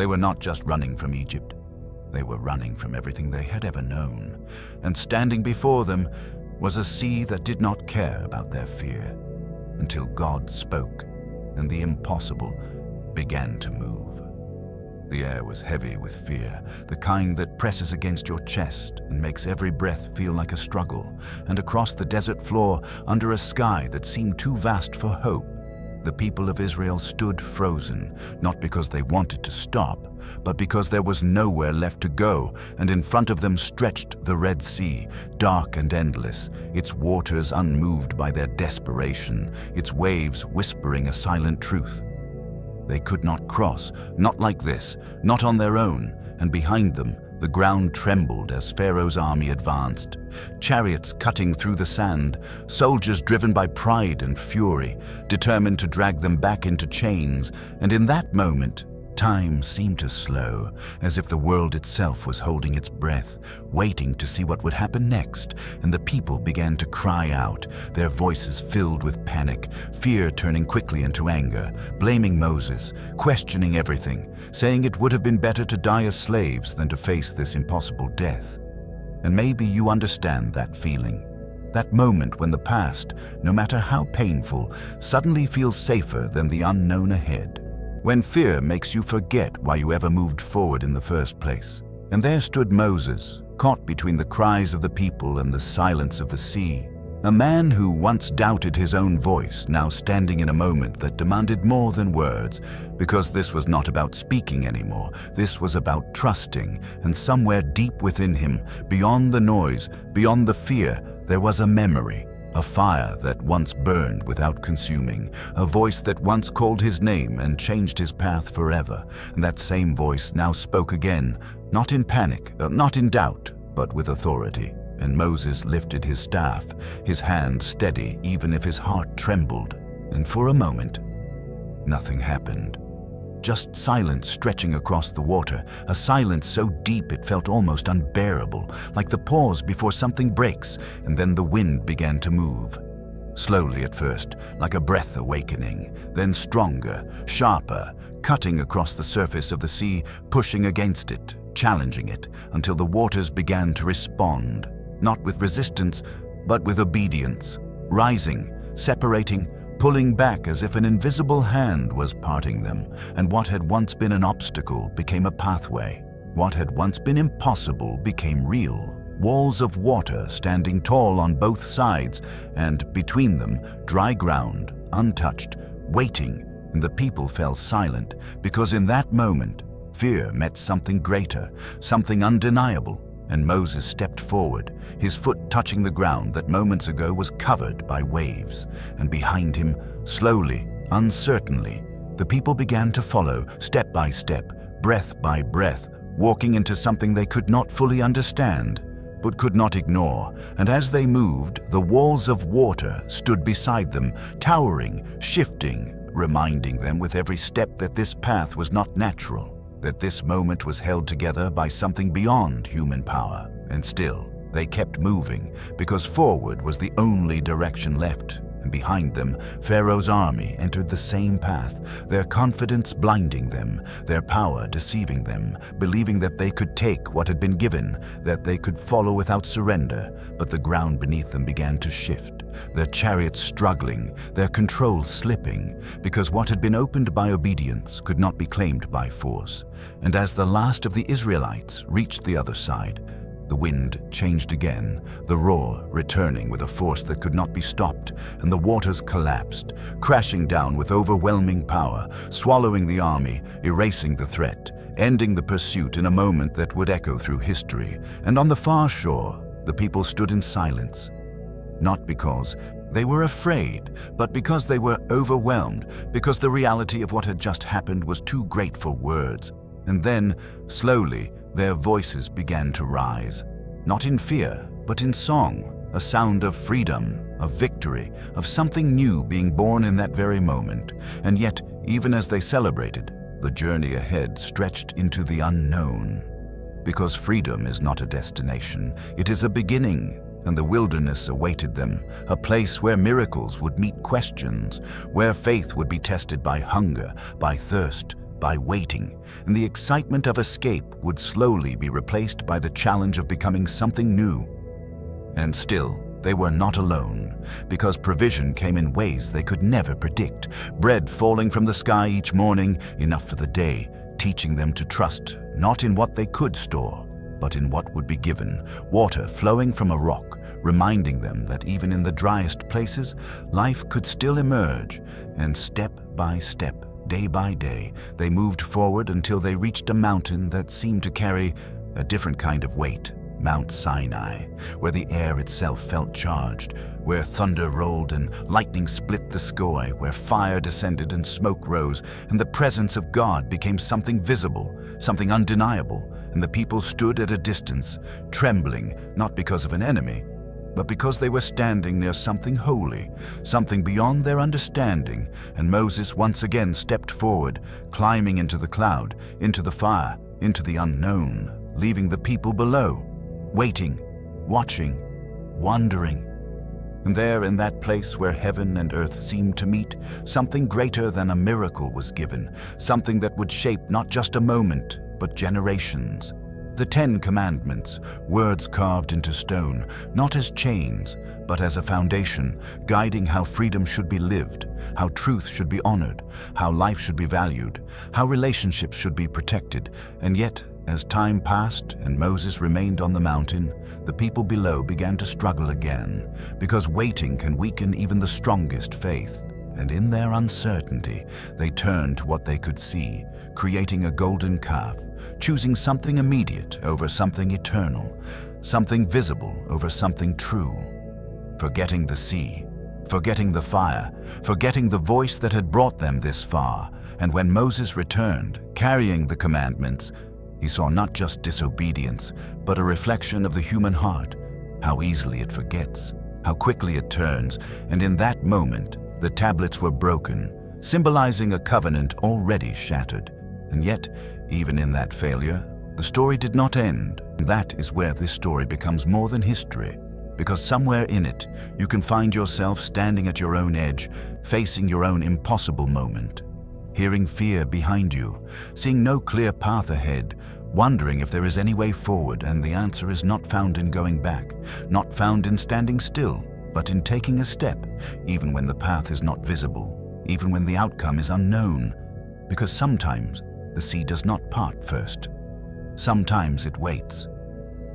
They were not just running from Egypt. They were running from everything they had ever known. And standing before them was a sea that did not care about their fear, until God spoke and the impossible began to move. The air was heavy with fear, the kind that presses against your chest and makes every breath feel like a struggle. And across the desert floor, under a sky that seemed too vast for hope, the people of Israel stood frozen, not because they wanted to stop, but because there was nowhere left to go, and in front of them stretched the Red Sea, dark and endless, its waters unmoved by their desperation, its waves whispering a silent truth. They could not cross, not like this, not on their own, and behind them, the ground trembled as Pharaoh's army advanced, chariots cutting through the sand, soldiers driven by pride and fury, determined to drag them back into chains. And in that moment, time seemed to slow, as if the world itself was holding its breath, waiting to see what would happen next. And the people began to cry out, their voices filled with panic, fear turning quickly into anger, blaming Moses, questioning everything, saying it would have been better to die as slaves than to face this impossible death. And maybe you understand that feeling. That moment when the past, no matter how painful, suddenly feels safer than the unknown ahead. When fear makes you forget why you ever moved forward in the first place. And there stood Moses, caught between the cries of the people and the silence of the sea. A man who once doubted his own voice, now standing in a moment that demanded more than words, because this was not about speaking anymore. This was about trusting, and somewhere deep within him, beyond the noise, beyond the fear, there was a memory. A fire that once burned without consuming, a voice that once called his name and changed his path forever. And that same voice now spoke again, not in panic, not in doubt, but with authority. And Moses lifted his staff, his hand steady even if his heart trembled. And for a moment, nothing happened. Just silence stretching across the water, a silence so deep it felt almost unbearable, like the pause before something breaks, and then the wind began to move. Slowly at first, like a breath awakening, then stronger, sharper, cutting across the surface of the sea, pushing against it, challenging it, until the waters began to respond, not with resistance, but with obedience, rising, separating, pulling back as if an invisible hand was parting them, and what had once been an obstacle became a pathway. What had once been impossible became real. Walls of water standing tall on both sides, and between them, dry ground, untouched, waiting, and the people fell silent, because in that moment, fear met something greater, something undeniable. And Moses stepped forward, his foot touching the ground that moments ago was covered by waves. And behind him, slowly, uncertainly, the people began to follow, step by step, breath by breath, walking into something they could not fully understand, but could not ignore. And as they moved, the walls of water stood beside them, towering, shifting, reminding them with every step that this path was not natural, that this moment was held together by something beyond human power. And still, they kept moving, because forward was the only direction left. And behind them, Pharaoh's army entered the same path, their confidence blinding them, their power deceiving them, believing that they could take what had been given, that they could follow without surrender. But the ground beneath them began to shift, their chariots struggling, their control slipping, because what had been opened by obedience could not be claimed by force. And as the last of the Israelites reached the other side, the wind changed again, the roar returning with a force that could not be stopped, and the waters collapsed, crashing down with overwhelming power, swallowing the army, erasing the threat, ending the pursuit in a moment that would echo through history. And on the far shore, the people stood in silence, not because they were afraid, but because they were overwhelmed, because the reality of what had just happened was too great for words. And then, slowly, their voices began to rise, not in fear, but in song, a sound of freedom, of victory, of something new being born in that very moment. And yet, even as they celebrated, the journey ahead stretched into the unknown. Because freedom is not a destination, it is a beginning. And the wilderness awaited them, a place where miracles would meet questions, where faith would be tested by hunger, by thirst, by waiting, and the excitement of escape would slowly be replaced by the challenge of becoming something new. And still, they were not alone, because provision came in ways they could never predict. Bread falling from the sky each morning, enough for the day, teaching them to trust not in what they could store, but in what would be given. Water flowing from a rock, reminding them that even in the driest places, life could still emerge. And step by step, day by day, they moved forward until they reached a mountain that seemed to carry a different kind of weight. Mount Sinai, where the air itself felt charged, where thunder rolled and lightning split the sky, where fire descended and smoke rose, and the presence of God became something visible, something undeniable, and the people stood at a distance, trembling, not because of an enemy, but because they were standing near something holy, something beyond their understanding. And Moses once again stepped forward, climbing into the cloud, into the fire, into the unknown, leaving the people below, waiting, watching, wondering. And there, in that place where heaven and earth seemed to meet, something greater than a miracle was given, something that would shape not just a moment, but generations. The 10 Commandments, words carved into stone, not as chains, but as a foundation, guiding how freedom should be lived, how truth should be honored, how life should be valued, how relationships should be protected. And yet, as time passed and Moses remained on the mountain, the people below began to struggle again, because waiting can weaken even the strongest faith. And in their uncertainty, they turned to what they could see, creating a golden calf, choosing something immediate over something eternal, something visible over something true, forgetting the sea, forgetting the fire, forgetting the voice that had brought them this far. And when Moses returned, carrying the commandments, he saw not just disobedience, but a reflection of the human heart, how easily it forgets, how quickly it turns. And in that moment, the tablets were broken, symbolizing a covenant already shattered. And yet, even in that failure, the story did not end. That is where this story becomes more than history, because somewhere in it, you can find yourself standing at your own edge, facing your own impossible moment, hearing fear behind you, seeing no clear path ahead, wondering if there is any way forward. And the answer is not found in going back, not found in standing still, but in taking a step, even when the path is not visible, even when the outcome is unknown. Because sometimes the sea does not part first. Sometimes it waits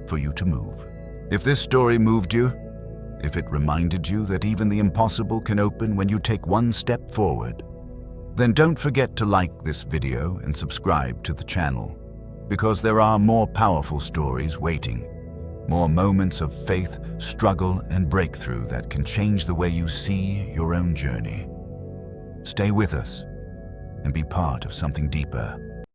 for you to move. If this story moved you, if it reminded you that even the impossible can open when you take one step forward, then don't forget to like this video and subscribe to the channel, because there are more powerful stories waiting, more moments of faith, struggle, and breakthrough that can change the way you see your own journey. Stay with us and be part of something deeper.